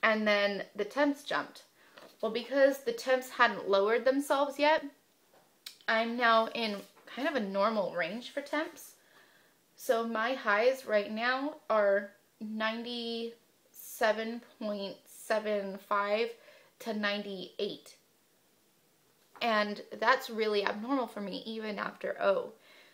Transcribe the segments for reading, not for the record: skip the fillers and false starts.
and then the temps jumped. Well, because the temps hadn't lowered themselves yet, I'm now in kind of a normal range for temps. So my highs right now are 97.75 to 98. And that's really abnormal for me even after O.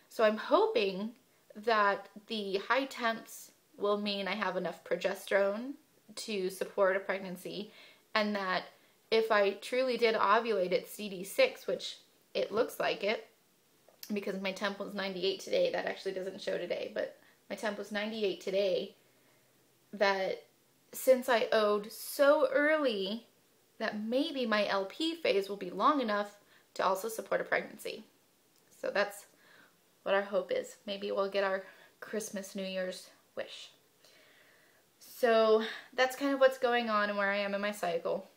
So I'm hoping that the high temps will mean I have enough progesterone to support a pregnancy, and that if I truly did ovulate at CD6, which it looks like it, because my temp was 98 today, that actually doesn't show today, but my temp was 98 today, that since I O'd so early, that maybe my LP phase will be long enough to also support a pregnancy. So that's what our hope is. Maybe we'll get our Christmas, New Year's wish. So that's kind of what's going on and where I am in my cycle.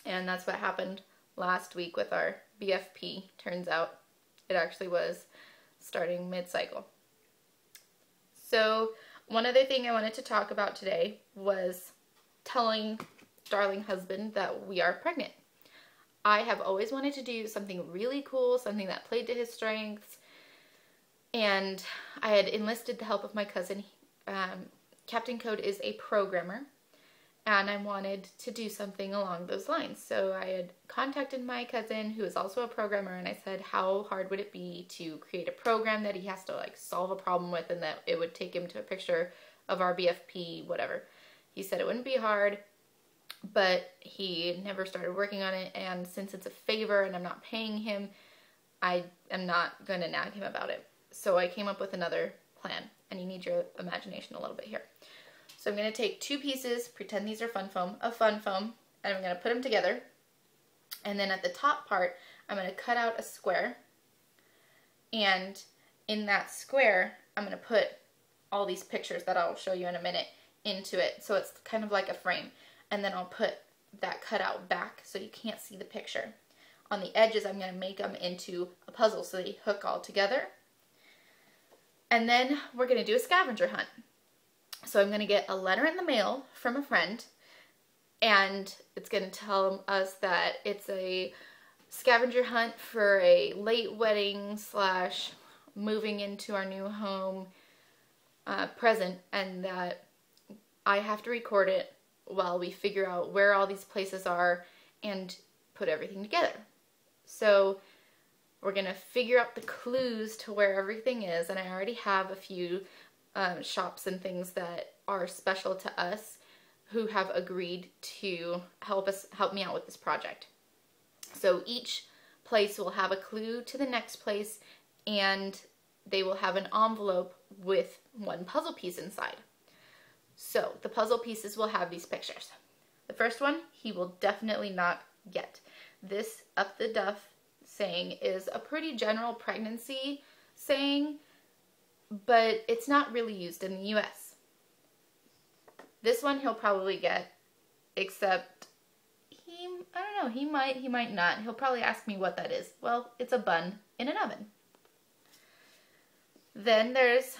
And that's what happened last week with our BFP. Turns out it actually was starting mid-cycle. So one other thing I wanted to talk about today was telling darling husband that we are pregnant. I have always wanted to do something really cool, something that played to his strengths, and I had enlisted the help of my cousin. Captain Code is a programmer, and I wanted to do something along those lines. So I had contacted my cousin, who is also a programmer, and I said, how hard would it be to create a program that he has to like solve a problem with, and that it would take him to a picture of our BFP, whatever. He said it wouldn't be hard, but he never started working on it, and since it's a favor and I'm not paying him, I am not going to nag him about it. So I came up with another plan, and you need your imagination a little bit here. So I'm going to take two pieces, pretend these are fun foam, and I'm going to put them together, and then at the top part, I'm going to cut out a square, and in that square, I'm going to put all these pictures that I'll show you in a minute into it, so it's kind of like a frame, and then I'll put that cutout back so you can't see the picture. On the edges, I'm going to make them into a puzzle so they hook all together. And then we're going to do a scavenger hunt. So I'm going to get a letter in the mail from a friend, and it's going to tell us that it's a scavenger hunt for a late wedding / moving into our new home present, and that I have to record it while we figure out where all these places are and put everything together. So we're going to figure out the clues to where everything is, and I already have a few shops and things that are special to us who have agreed to help me out with this project. So each place will have a clue to the next place, and they will have an envelope with one puzzle piece inside. So the puzzle pieces will have these pictures. The first one he will definitely not get. This up the duff saying is a pretty general pregnancy saying, but it's not really used in the US. This one he'll probably get, except I don't know, he might not. He'll probably ask me what that is. Well, it's a bun in an oven. Then there's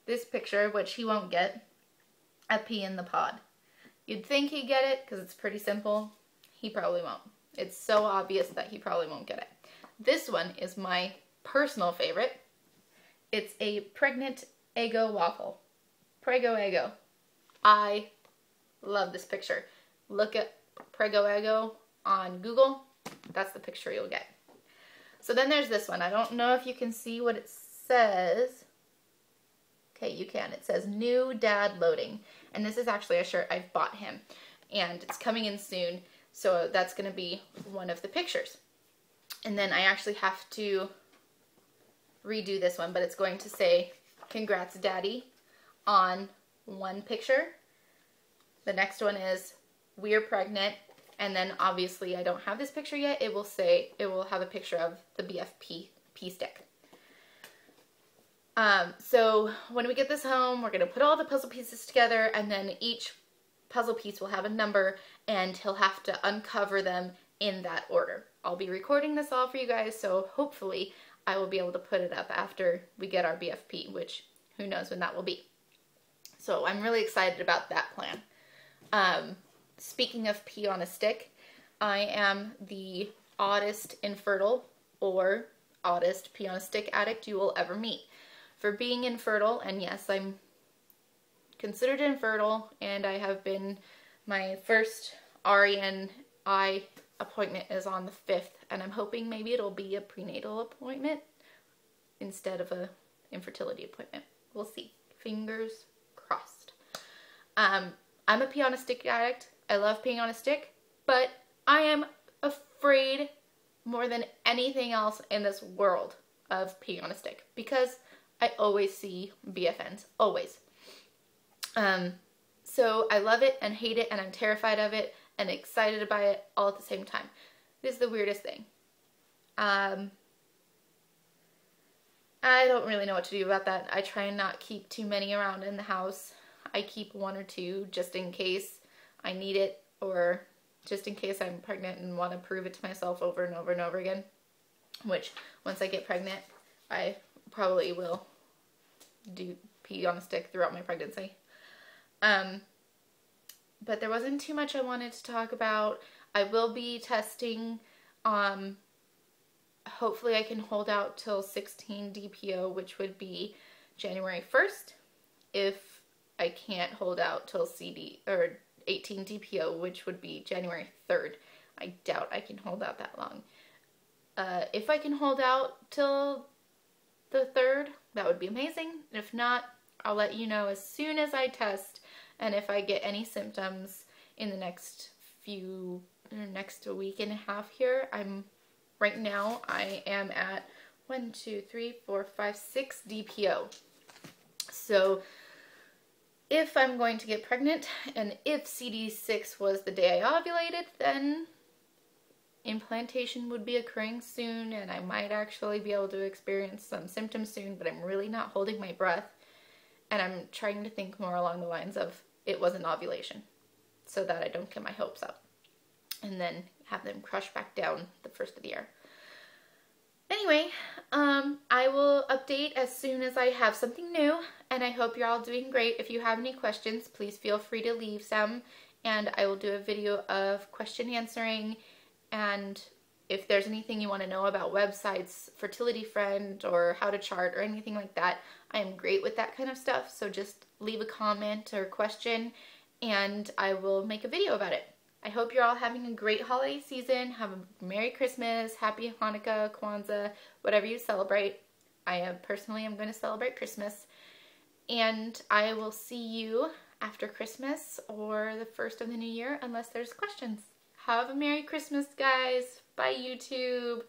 this picture, which he won't get, a pea in the pod. You'd think he'd get it because it's pretty simple. He probably won't. It's so obvious that he probably won't get it. This one is my personal favorite. It's a pregnant Eggo waffle. Prego Eggo. I love this picture. Look at Prego Eggo on Google. That's the picture you'll get. So then there's this one. I don't know if you can see what it says. Okay, you can. It says New Dad Loading. And this is actually a shirt I've bought him. And it's coming in soon. So that's going to be one of the pictures. And then I actually have to redo this one, but it's going to say, Congrats Daddy, on one picture. The next one is, We're pregnant. And then obviously I don't have this picture yet. It will have a picture of the BFP pea stick. So when we get this home, we're going to put all the puzzle pieces together, and then each puzzle piece will have a number, and he'll have to uncover them in that order. I'll be recording this all for you guys, so hopefully I will be able to put it up after we get our BFP, which who knows when that will be. So I'm really excited about that plan. Speaking of pee on a stick, I am the oddest infertile or oddest pee on a stick addict you will ever meet. For being infertile, and yes, I'm considered infertile, and I have been, my first REN-I appointment is on the 5th, and I'm hoping maybe it'll be a prenatal appointment instead of a infertility appointment. We'll see. Fingers crossed. I'm a pee on a stick addict. I love peeing on a stick, but I am afraid more than anything else in this world of peeing on a stick because I always see BFNs, always. So I love it and hate it, and I'm terrified of it and excited by it all at the same time. This is the weirdest thing. I don't really know what to do about that. I try and not keep too many around in the house. I keep 1 or 2 just in case I need it, or just in case I'm pregnant and want to prove it to myself over and over and over again. Which, once I get pregnant, I probably will do pee on a stick throughout my pregnancy. But there wasn't too much I wanted to talk about. I will be testing, hopefully I can hold out till 16 DPO, which would be January 1st. If I can't hold out till 18 DPO, which would be January 3rd. I doubt I can hold out that long. If I can hold out till the 3rd, that would be amazing. If not, I'll let you know as soon as I test, and if I get any symptoms in the next week and a half here. Right now I am at 1, 2, 3, 4, 5, 6 DPO. So if I'm going to get pregnant, and if CD6 was the day I ovulated, then implantation would be occurring soon, and I might actually be able to experience some symptoms soon, but I'm really not holding my breath, and I'm trying to think more along the lines of it wasn't ovulation, so that I don't get my hopes up and then have them crush back down the first of the year. Anyway, I will update as soon as I have something new, and I hope you're all doing great. If you have any questions, please feel free to leave some, and I will do a video of question answering. And if there's anything you want to know about websites, Fertility Friend, or how to chart, or anything like that, I am great with that kind of stuff. So just leave a comment or question, and I will make a video about it. I hope you're all having a great holiday season. Have a Merry Christmas, Happy Hanukkah, Kwanzaa, whatever you celebrate. I personally am going to celebrate Christmas. And I will see you after Christmas or the first of the new year, unless there's questions. Have a Merry Christmas, guys. Bye, YouTube.